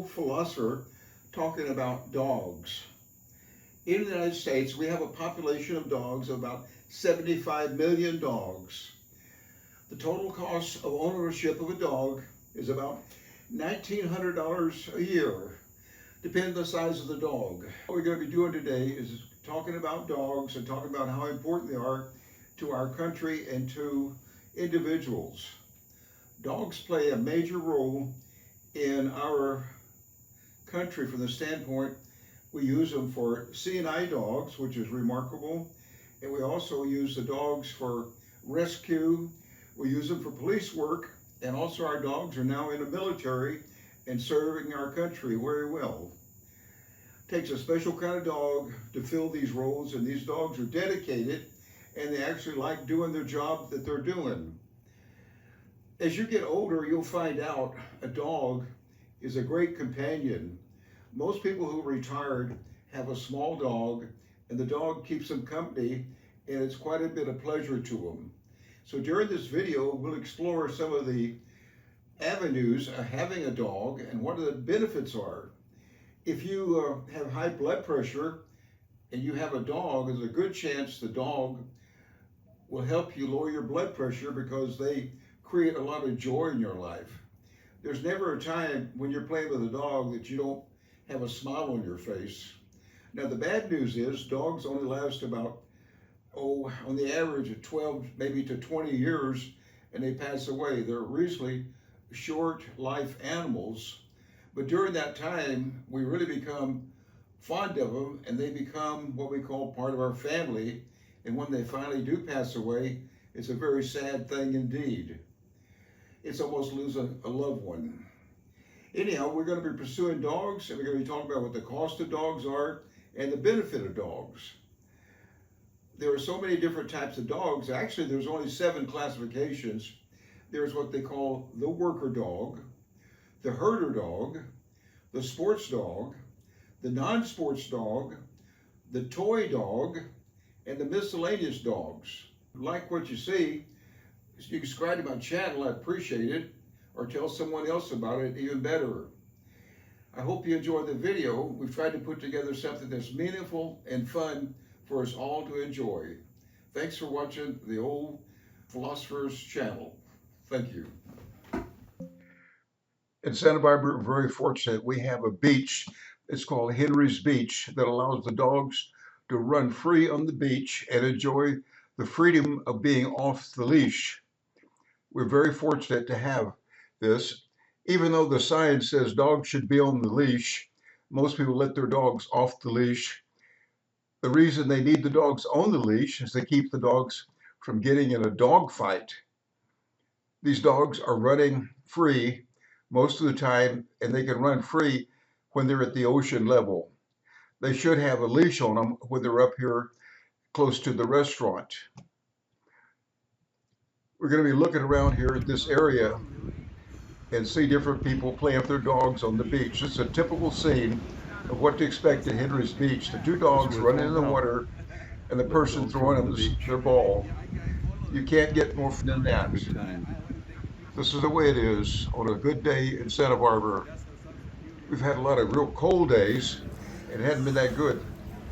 philosopher talking about dogs. In the United States, we have a population of dogs of about 75 million dogs. The total cost of ownership of a dog is about $1,900 a year, depending on the size of the dog. What we're going to be doing today is talking about dogs and talking about how important they are to our country and to individuals. Dogs play a major role in our country from the standpoint we use them for CNI dogs, which is remarkable, and we also use the dogs for rescue. We use them for police work, and also our dogs are now in the military and serving our country very well. It takes a special kind of dog to fill these roles, and these dogs are dedicated and they actually like doing their job that they're doing. As you get older, you'll find out a dog is a great companion. Most people who retired have a small dog, and the dog keeps them company, and it's quite a bit of pleasure to them. So during this video, we'll explore some of the avenues of having a dog and what the benefits are. If you have high blood pressure and you have a dog, there's a good chance the dog will help you lower your blood pressure because they create a lot of joy in your life. There's never a time when you're playing with a dog that you don't have a smile on your face. Now the bad news is dogs only last about, on the average of 12 maybe to 20 years, and they pass away. They're reasonably short life animals, but during that time we really become fond of them and they become what we call part of our family, and when they finally do pass away, it's a very sad thing indeed. It's almost losing a loved one. Anyhow, we're going to be pursuing dogs, and we're going to be talking about what the cost of dogs are and the benefit of dogs. There are so many different types of dogs. Actually, there's only 7 classifications. There's what they call the worker dog, the herder dog, the sports dog, the non-sports dog, the toy dog, and the miscellaneous dogs. Like what you see, you can subscribe to my channel, I appreciate it, or tell someone else about it, even better. I hope you enjoyed the video. We've tried to put together something that's meaningful and fun for us all to enjoy. Thanks for watching the Old Philosopher's channel. Thank you. In Santa Barbara, we're very fortunate. We have a beach. It's called Henry's Beach that allows the dogs to run free on the beach and enjoy the freedom of being off the leash. We're very fortunate to have this. Even though the sign says dogs should be on the leash, most people let their dogs off the leash. The reason they need the dogs on the leash is to keep the dogs from getting in a dog fight. These dogs are running free most of the time, and they can run free when they're at the ocean level. They should have a leash on them when they're up here close to the restaurant. We're going to be looking around here at this area and see different people playing with their dogs on the beach. It's a typical scene of what to expect at Henry's Beach. The 2 dogs running in the water and the person throwing them their ball. You can't get more fun than that. This is the way it is on a good day in Santa Barbara. We've had a lot of real cold days and it hadn't been that good.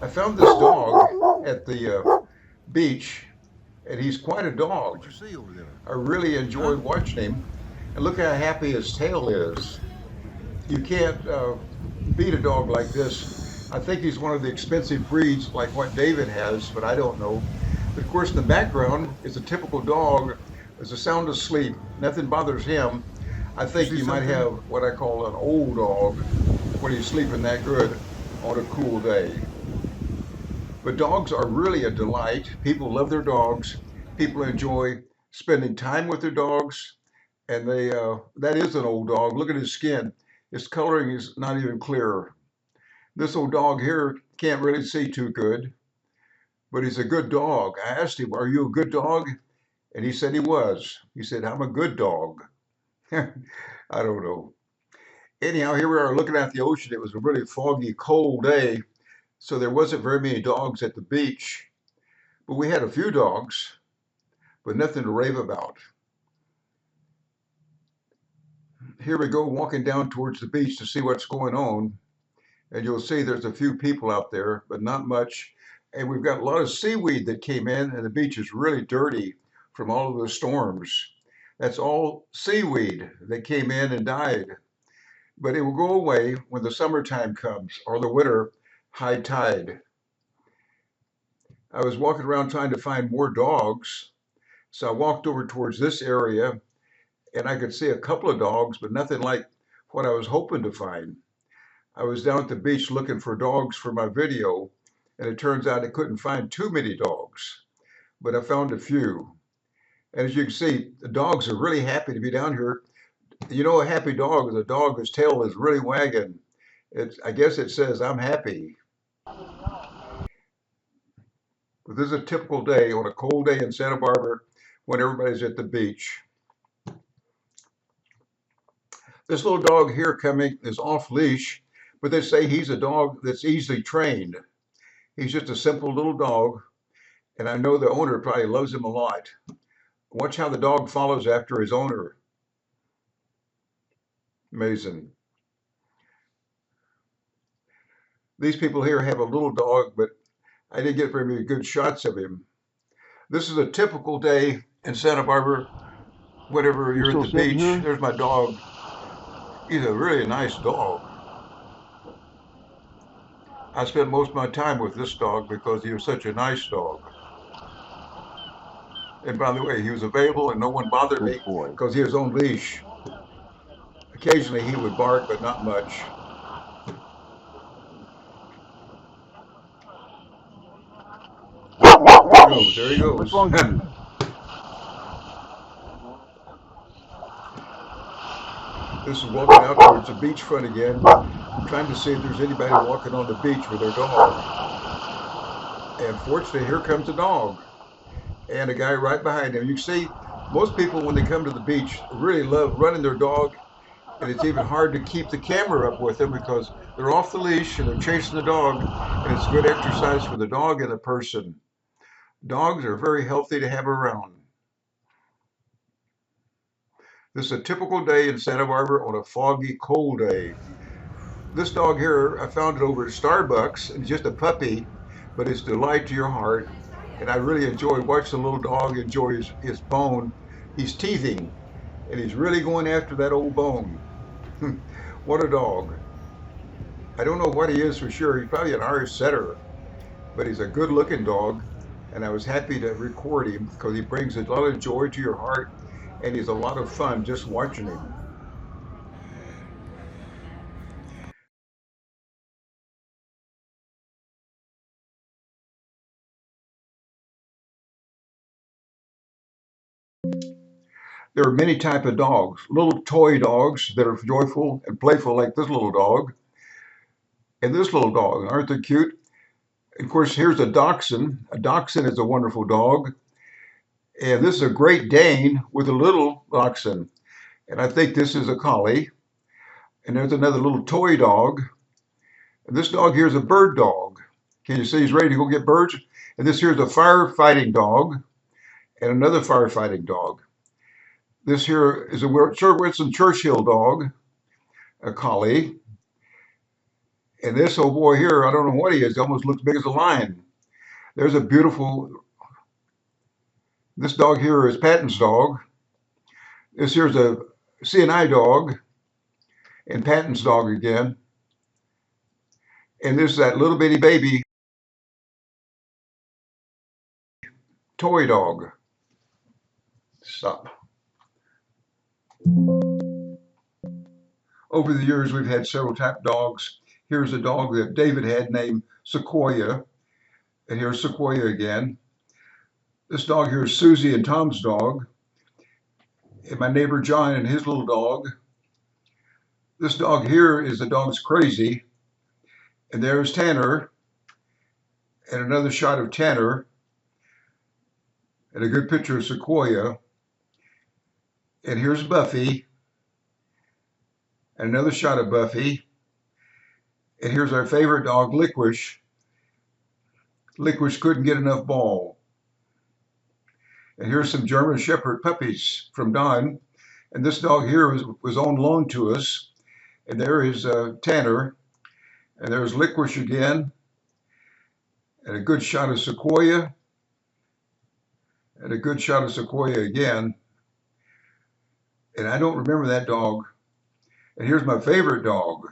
I found this dog at the beach, and he's quite a dog. I really enjoyed watching him. And look how happy his tail is. You can't beat a dog like this. I think he's one of the expensive breeds like what David has, but I don't know. But of course in the background is a typical dog. There's a sound asleep. Nothing bothers him. I think you might have what I call an old dog when he's sleeping that good on a cool day. But dogs are really a delight. People love their dogs. People enjoy spending time with their dogs. And that is an old dog. Look at his skin. His coloring is not even clear. This old dog here can't really see too good, but he's a good dog. I asked him, "Are you a good dog?" And he said he was. He said, "I'm a good dog." I don't know. Anyhow, here we are looking at the ocean. It was a really foggy, cold day, so there wasn't very many dogs at the beach. But we had a few dogs, but nothing to rave about. Here we go walking down towards the beach to see what's going on. And you'll see there's a few people out there, but not much. And we've got a lot of seaweed that came in, and the beach is really dirty from all of the storms. That's all seaweed that came in and died. But it will go away when the summertime comes or the winter high tide. I was walking around trying to find more dogs. So I walked over towards this area and I could see a couple of dogs, but nothing like what I was hoping to find. I was down at the beach looking for dogs for my video, and it turns out I couldn't find too many dogs, but I found a few. And as you can see, the dogs are really happy to be down here. You know, a happy dog is a dog whose tail is really wagging. I guess it says, I'm happy. But this is a typical day on a cold day in Santa Barbara when everybody's at the beach. This little dog here coming is off leash, but they say he's a dog that's easily trained. He's just a simple little dog, and I know the owner probably loves him a lot. Watch how the dog follows after his owner. Amazing. These people here have a little dog, but I didn't get very many good shots of him. This is a typical day in Santa Barbara. Whenever You you're at still the sitting beach, here? there's my dog. He's a really nice dog. I spent most of my time with this dog because he was such a nice dog. And by the way, he was available and no one bothered Good me boy. because he was on leash. Occasionally he would bark, but not much. There he goes, there he What's goes. wrong with you? This is walking out towards the beachfront again. I'm trying to see if there's anybody walking on the beach with their dog. And fortunately, here comes a dog and a guy right behind him. You can see most people, when they come to the beach, really love running their dog. And it's even hard to keep the camera up with them because they're off the leash and they're chasing the dog. And it's good exercise for the dog and the person. Dogs are very healthy to have around. This is a typical day in Santa Barbara on a foggy, cold day. This dog here, I found it over at Starbucks, and it's just a puppy, but it's delight to your heart. And I really enjoy watching the little dog enjoy his bone. He's teething, and he's really going after that old bone. What a dog. I don't know what he is for sure. He's probably an Irish setter, but he's a good looking dog. And I was happy to record him because he brings a lot of joy to your heart, and he's a lot of fun just watching him. There are many type of dogs. Little toy dogs that are joyful and playful, like this little dog and this little dog. Aren't they cute? Of course, here's a dachshund. A dachshund is a wonderful dog, and this is a Great Dane with a little dachshund. And I think this is a collie. And there's another little toy dog. And this dog here is a bird dog. Can you see he's ready to go get birds? And this here is a firefighting dog and another firefighting dog. This here is a Sir Winston Churchill dog, a collie. And this old boy here, I don't know what he is. He almost looks big as a lion. There's a beautiful, this dog here is Patton's dog. This here's a CNI dog and Patton's dog again. And this is that little bitty baby toy dog. Stop. Over the years, we've had several type of dogs. Here's a dog that David had named Sequoia. And here's Sequoia again. This dog here is Susie and Tom's dog. And my neighbor John and his little dog. This dog here is the dog's Crazy. And there's Tanner. And another shot of Tanner. And a good picture of Sequoia. And here's Buffy. And another shot of Buffy. And here's our favorite dog, Licorice. Licorice couldn't get enough ball. And here's some German Shepherd puppies from Don. And this dog here was on loan to us. And there is Tanner, and there's Licorice again, and a good shot of Sequoia, and a good shot of Sequoia again. And I don't remember that dog. And here's my favorite dog.